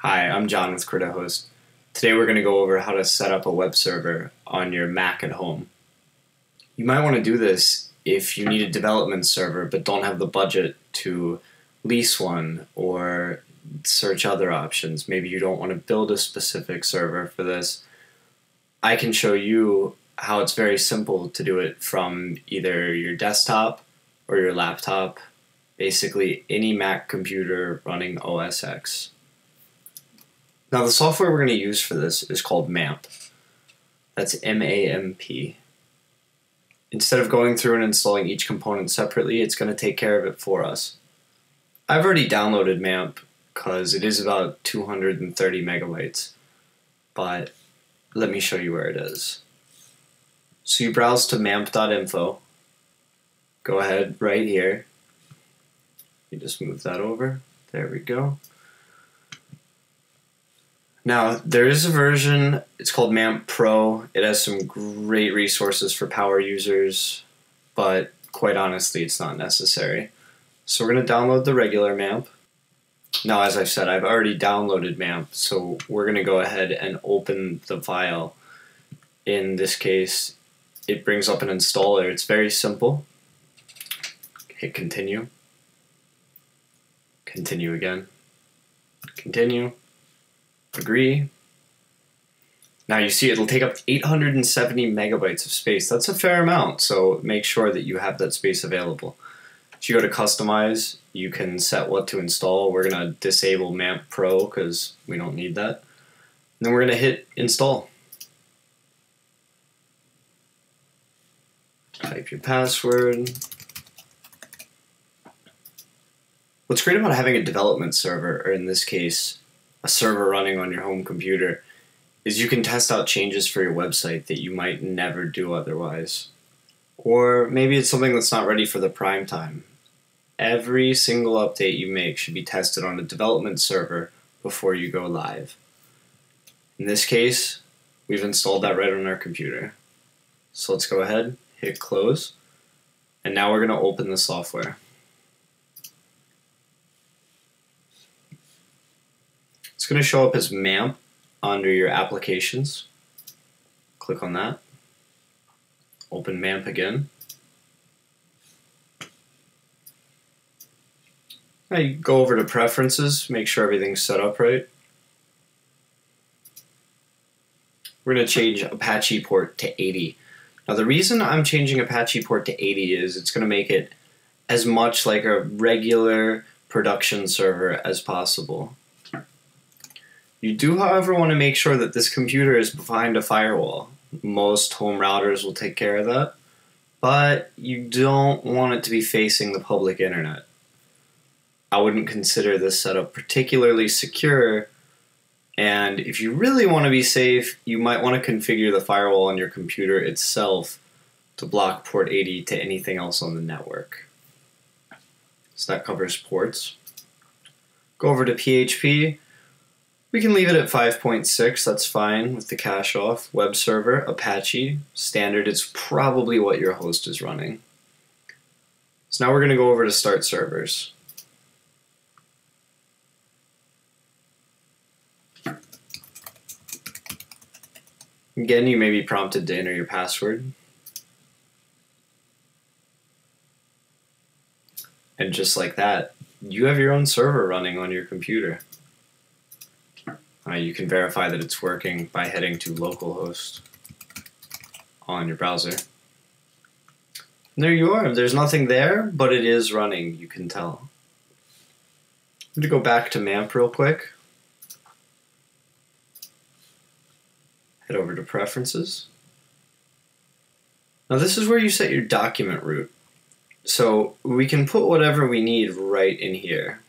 Hi, I'm John with CryptoHost. Today we're going to go over how to set up a web server on your Mac at home. You might want to do this if you need a development server but don't have the budget to lease one or search other options. Maybe you don't want to build a specific server for this. I can show you how it's very simple to do it from either your desktop or your laptop, basically any Mac computer running OS X. Now the software we're going to use for this is called MAMP. That's M-A-M-P. Instead of going through and installing each component separately, it's going to take care of it for us. I've already downloaded MAMP because it is about 230 megabytes, but let me show you where it is. So you browse to mamp.info. Go ahead right here. You just move that over. There we go. Now, there is a version, it's called MAMP Pro. It has some great resources for power users, but quite honestly, it's not necessary. So we're going to download the regular MAMP. Now, as I've said, I've already downloaded MAMP, so we're going to go ahead and open the file. In this case, it brings up an installer. It's very simple. Hit continue. Continue again. Continue. Agree. Now you see it'll take up 870 megabytes of space. That's a fair amount, so make sure that you have that space available. So you go to Customize, you can set what to install. We're going to disable MAMP Pro because we don't need that. And then we're going to hit Install. Type your password. What's great about having a development server, or in this case, a server running on your home computer, is you can test out changes for your website that you might never do otherwise. Or maybe it's something that's not ready for the prime time. Every single update you make should be tested on a development server before you go live. In this case, we've installed that right on our computer. So let's go ahead, hit close, and now we're going to open the software. It's going to show up as MAMP under your applications. Click on that. Open MAMP again. Now you go over to Preferences, make sure everything's set up right. We're going to change Apache port to 80. Now the reason I'm changing Apache port to 80 is it's going to make it as much like a regular production server as possible. You do, however, want to make sure that this computer is behind a firewall. Most home routers will take care of that, but you don't want it to be facing the public internet. I wouldn't consider this setup particularly secure, and if you really want to be safe, you might want to configure the firewall on your computer itself to block port 80 to anything else on the network. So that covers ports. Go over to PHP. We can leave it at 5.6, that's fine with the cache off. Web server, Apache, standard, it's probably what your host is running. So now we're going to go over to start servers. Again, you may be prompted to enter your password. And just like that, you have your own server running on your computer. You can verify that it's working by heading to localhost on your browser. And there you are. There's nothing there, but it is running, you can tell. I'm going to go back to MAMP real quick. Head over to Preferences. Now this is where you set your document root. So we can put whatever we need right in here.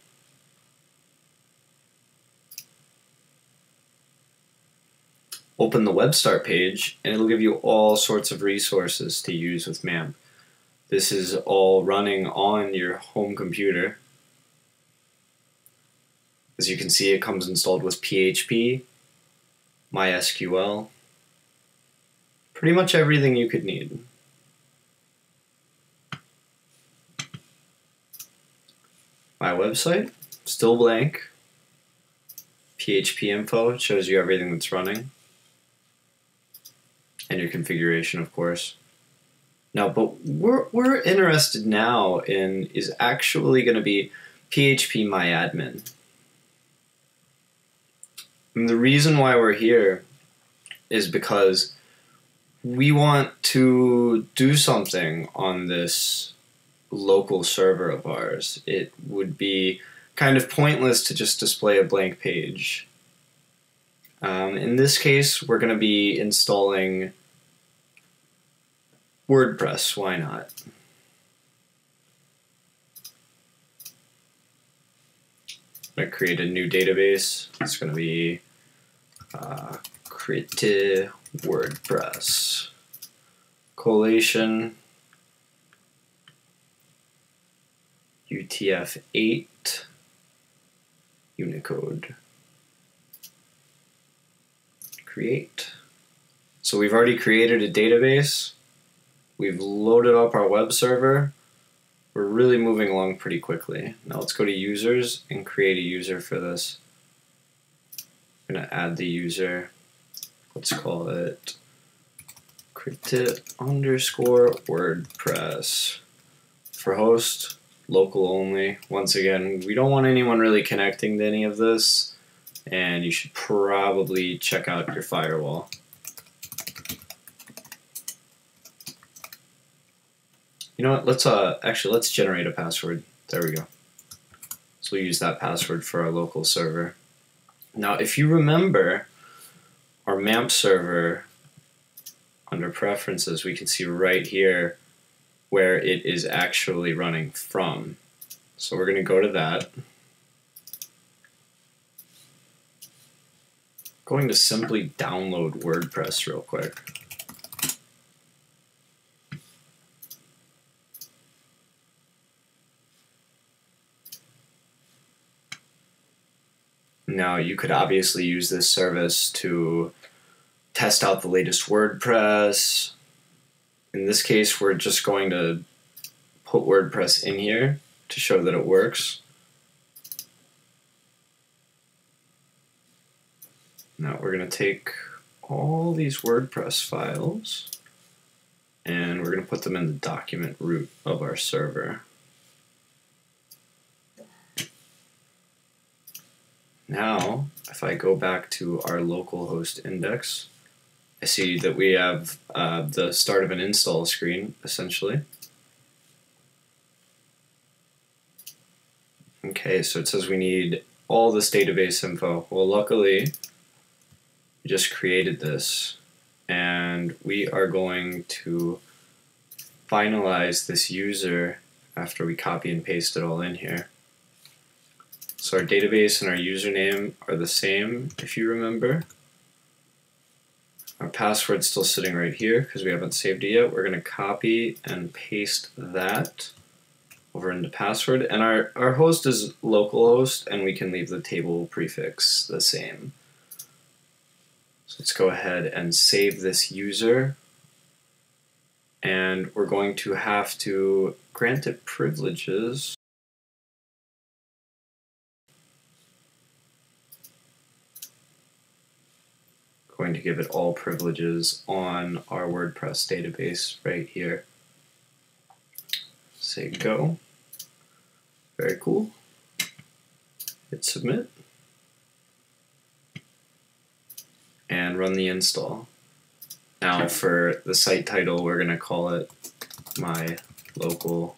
Open the Web Start page, and it'll give you all sorts of resources to use with MAMP. This is all running on your home computer. As you can see, it comes installed with PHP, MySQL, pretty much everything you could need. My website, still blank. PHP info. It shows you everything that's running. And your configuration, of course. Now, but we're interested now in is actually going to be PHP myadmin. And the reason why we're here is because we want to do something on this local server of ours. It would be kind of pointless to just display a blank page. In this case, we're going to be installing WordPress. Why not? I'm going to create a new database. It's going to be create WordPress collation UTF-8 Unicode. Create. So we've already created a database. We've loaded up our web server. We're really moving along pretty quickly. Now let's go to users and create a user for this. I'm going to add the user. Let's call it create_WordPress. For host, local only. Once again, we don't want anyone really connecting to any of this, and you should probably check out your firewall. You know what, let's generate a password. There we go. So we'll use that password for our local server. Now, if you remember our mamp server, under preferences, we can see right here where it is actually running from. So we're going to go to that. Going to simply download WordPress real quick. Now, you could obviously use this service to test out the latest WordPress. In this case, we're just going to put WordPress in here to show that it works. Now, we're going to take all these WordPress files and we're going to put them in the document root of our server. Now, if I go back to our localhost index, I see that we have the start of an install screen, essentially. Okay, so it says we need all this database info. Well, luckily, we just created this, and we are going to finalize this user after we copy and paste it all in here. So our database and our username are the same, if you remember. Our password's still sitting right here because we haven't saved it yet. We're going to copy and paste that over into password. And our host is localhost, and we can leave the table prefix the same. So let's go ahead and save this user. And we're going to have to grant it privileges. Going to give it all privileges on our WordPress database right here. Say go. Very cool. Hit submit. And run the install. Now for the site title, we're going to call it my local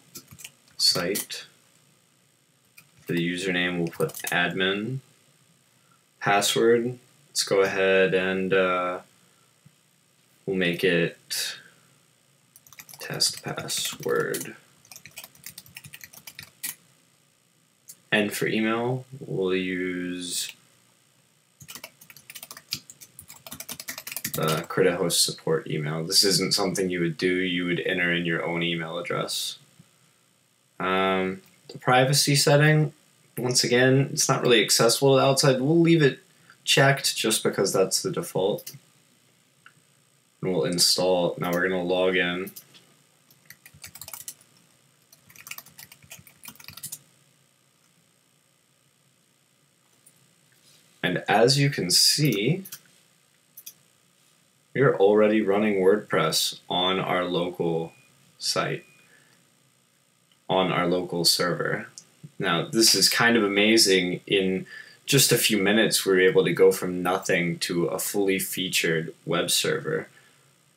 site. For the username, we'll put admin. Password, let's go ahead and we'll make it test password. And for email, we'll use the Crita host support email. This isn't something you would do. You would enter in your own email address. The privacy setting, once again, it's not really accessible to the outside. We'll leave it checked just because that's the default. And we'll install. Now we're going to log in. And as you can see, we're already running WordPress on our local site, on our local server. Now, this is kind of amazing. In just a few minutes, we were able to go from nothing to a fully featured web server.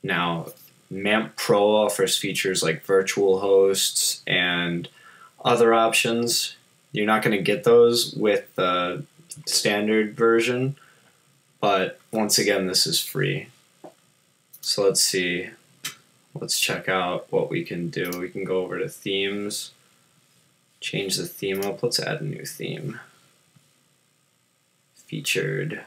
Now, MAMP Pro offers features like virtual hosts and other options. You're not going to get those with the standard version, but once again, this is free. So let's see. Let's check out what we can do. We can go over to themes, change the theme up. Let's add a new theme. Featured.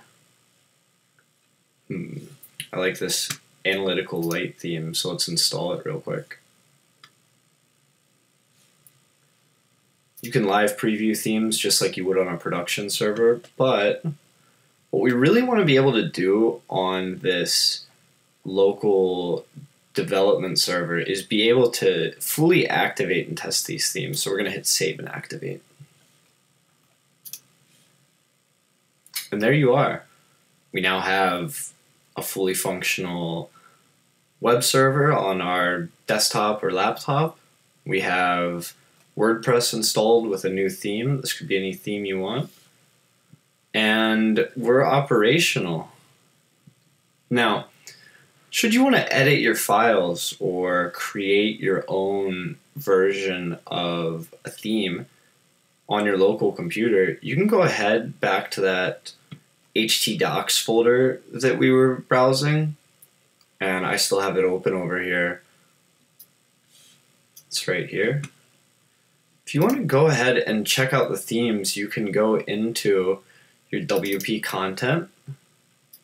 I like this analytical light theme, so let's install it real quick. You can live preview themes just like you would on a production server, but what we really want to be able to do on this local development server is be able to fully activate and test these themes. So we're going to hit save and activate. And there you are. We now have a fully functional web server on our desktop or laptop. We have WordPress installed with a new theme. This could be any theme you want. And we're operational. Now, should you want to edit your files or create your own version of a theme on your local computer, you can go ahead back to that htdocs folder that we were browsing, and I still have it open over here. It's right here. If you want to go ahead and check out the themes, you can go into your WP content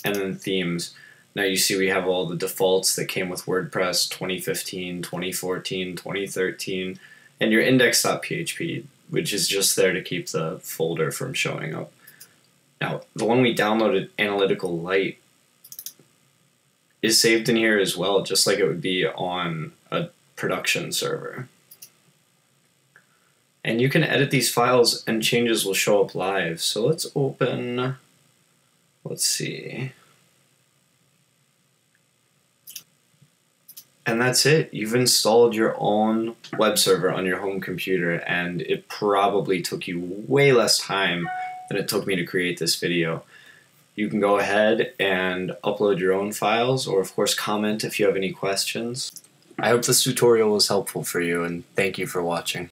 and then themes. Now you see we have all the defaults that came with WordPress 2015, 2014, 2013, and your index.php, which is just there to keep the folder from showing up. Now, the one we downloaded, Analytical Light, is saved in here as well, just like it would be on a production server. And you can edit these files and changes will show up live. So let's open, let's see. And that's it. You've installed your own web server on your home computer, and it probably took you way less time than it took me to create this video. You can go ahead and upload your own files, or of course comment if you have any questions. I hope this tutorial was helpful for you, and thank you for watching.